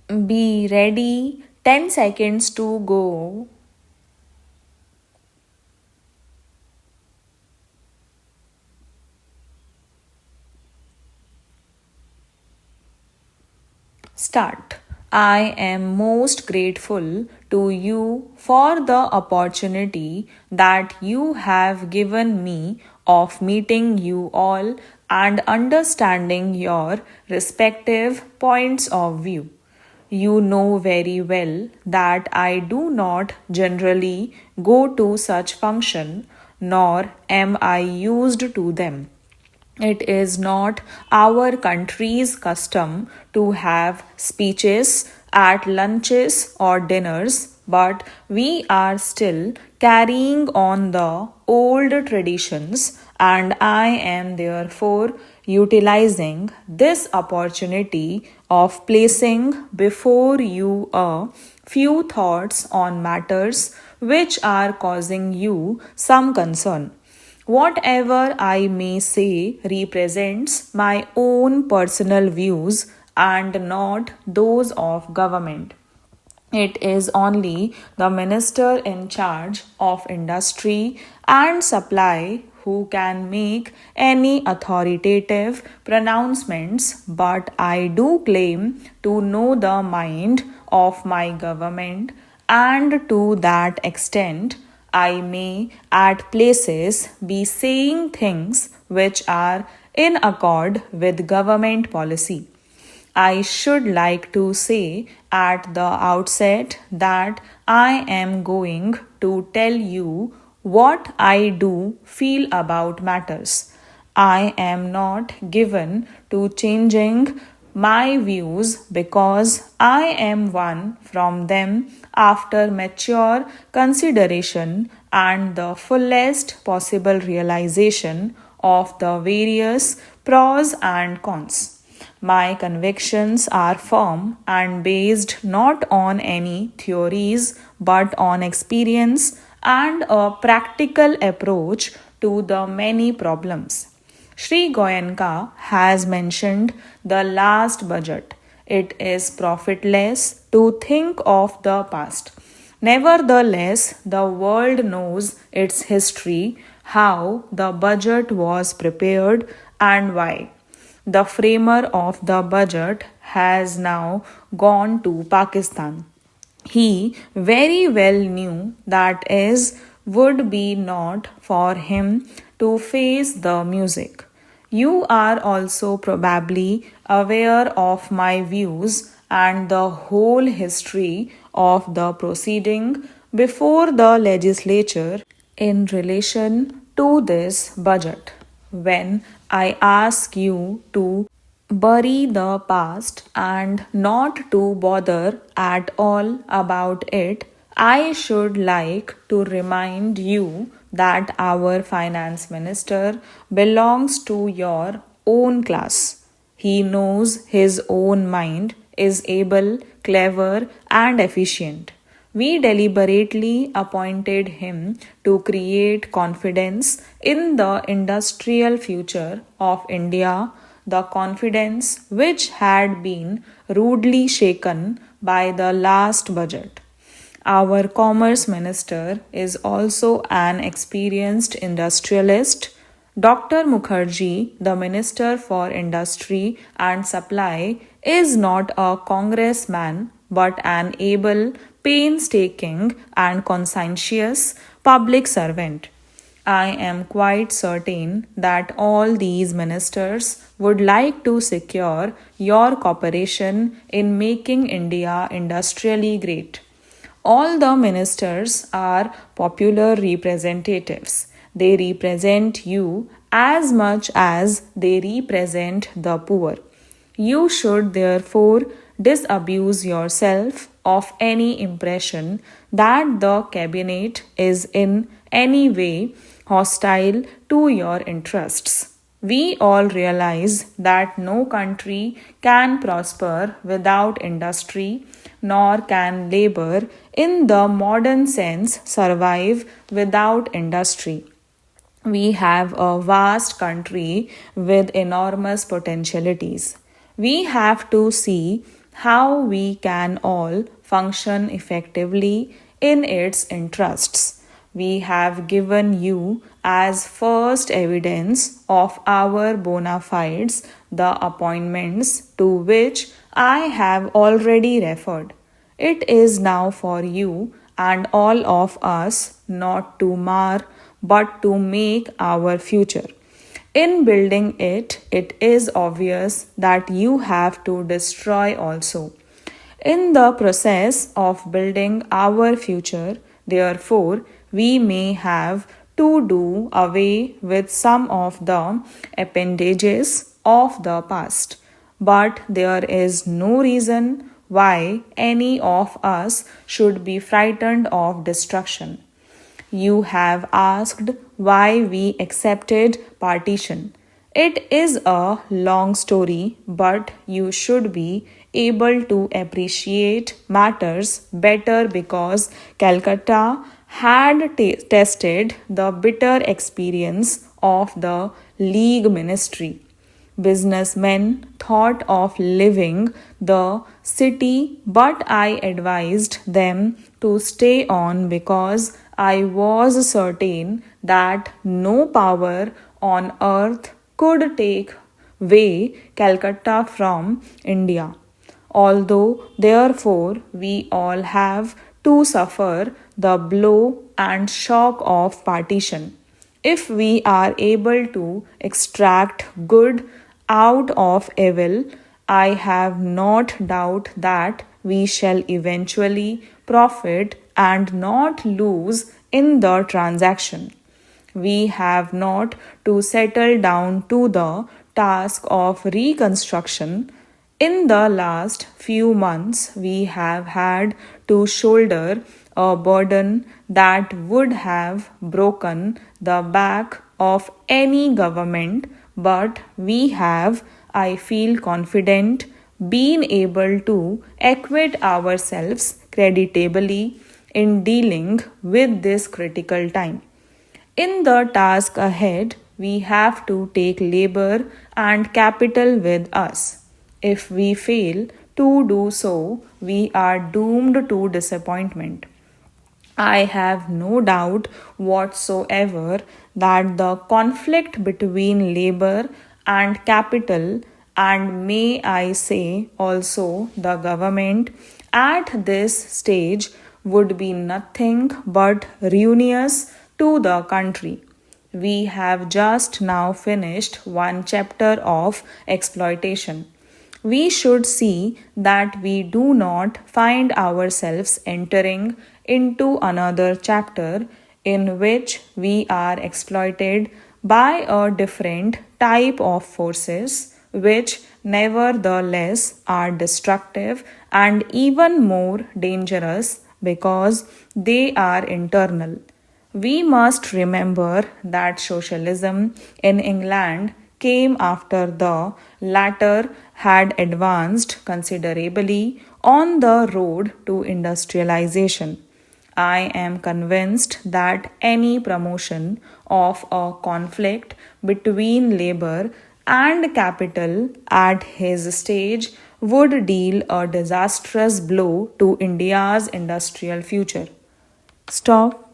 Be ready. 10 seconds to go. Start. I am most grateful to you for the opportunity that you have given me of meeting you all and understanding your respective points of view. You know very well that I do not generally go to such function, nor am I used to them. It is not our country's custom to have speeches at lunches or dinners, but we are still carrying on the old traditions, and I am therefore utilizing this opportunity of placing before you a few thoughts on matters which are causing you some concern. Whatever I may say represents my own personal views and not those of government. It is only the minister in charge of industry and supply who can make any authoritative pronouncements, but I do claim to know the mind of my government, and to that extent, I may at places be saying things which are in accord with government policy. I should like to say at the outset that I am going to tell you what I do feel about matters. I am not given to changing my views because I am one from them after mature consideration and the fullest possible realization of the various pros and cons. My convictions are firm and based not on any theories but on experience and a practical approach to the many problems. Sri Goenka has mentioned the last budget. It is profitless to think of the past. Nevertheless, the world knows its history, how the budget was prepared, and why. The framer of the budget has now gone to Pakistan. He very well knew that is would be not for him to face the music. You are also probably aware of my views and the whole history of the proceeding before the legislature in relation to this budget. When I ask you to bury the past and not to bother at all about it, I should like to remind you that our finance minister belongs to your own class. He knows his own mind, is able, clever, and efficient. We deliberately appointed him to create confidence in the industrial future of India, the confidence which had been rudely shaken by the last budget. Our Commerce Minister is also an experienced industrialist. Dr. Mukherjee, the Minister for Industry and Supply, is not a congressman but an able, painstaking, and conscientious public servant. I am quite certain that all these ministers would like to secure your cooperation in making India industrially great. All the ministers are popular representatives. They represent you as much as they represent the poor. You should therefore disabuse yourself of any impression that the cabinet is in any way hostile to your interests. We all realize that no country can prosper without industry, nor can labor in the modern sense survive without industry. We have a vast country with enormous potentialities. We have to see how we can all function effectively in its interests. We have given you as first evidence of our bona fides the appointments to which I have already referred. It is now for you and all of us not to mar but to make our future. In building it, it is obvious that you have to destroy also. In the process of building our future, therefore, we may have to do away with some of the appendages of the past. But there is no reason why any of us should be frightened of destruction. You have asked why we accepted partition. It is a long story, but you should be able to appreciate matters better because Calcutta had tested the bitter experience of the League ministry. Businessmen thought of leaving the city, but I advised them to stay on because I was certain that no power on earth could take away Calcutta from India. Although, therefore, we all have to suffer the blow and shock of partition. If we are able to extract good out of evil, I have not doubt that we shall eventually profit and not lose in the transaction. We have not to settle down to the task of reconstruction. In the last few months, we have had to shoulder a burden that would have broken the back of any government, but we have, I feel confident, been able to acquit ourselves creditably in dealing with this critical time. In the task ahead, we have to take labor and capital with us. If we fail to do so, we are doomed to disappointment. I have no doubt whatsoever that the conflict between labor and capital, and may I say also the government, at this stage would be nothing but ruinous to the country. We have just now finished one chapter of exploitation. We should see that we do not find ourselves entering into another chapter in which we are exploited by a different type of forces, which nevertheless are destructive and even more dangerous because they are internal. We must remember that socialism in England came after the latter had advanced considerably on the road to industrialization. I am convinced that any promotion of a conflict between labor and capital at his stage would deal a disastrous blow to India's industrial future. Stop.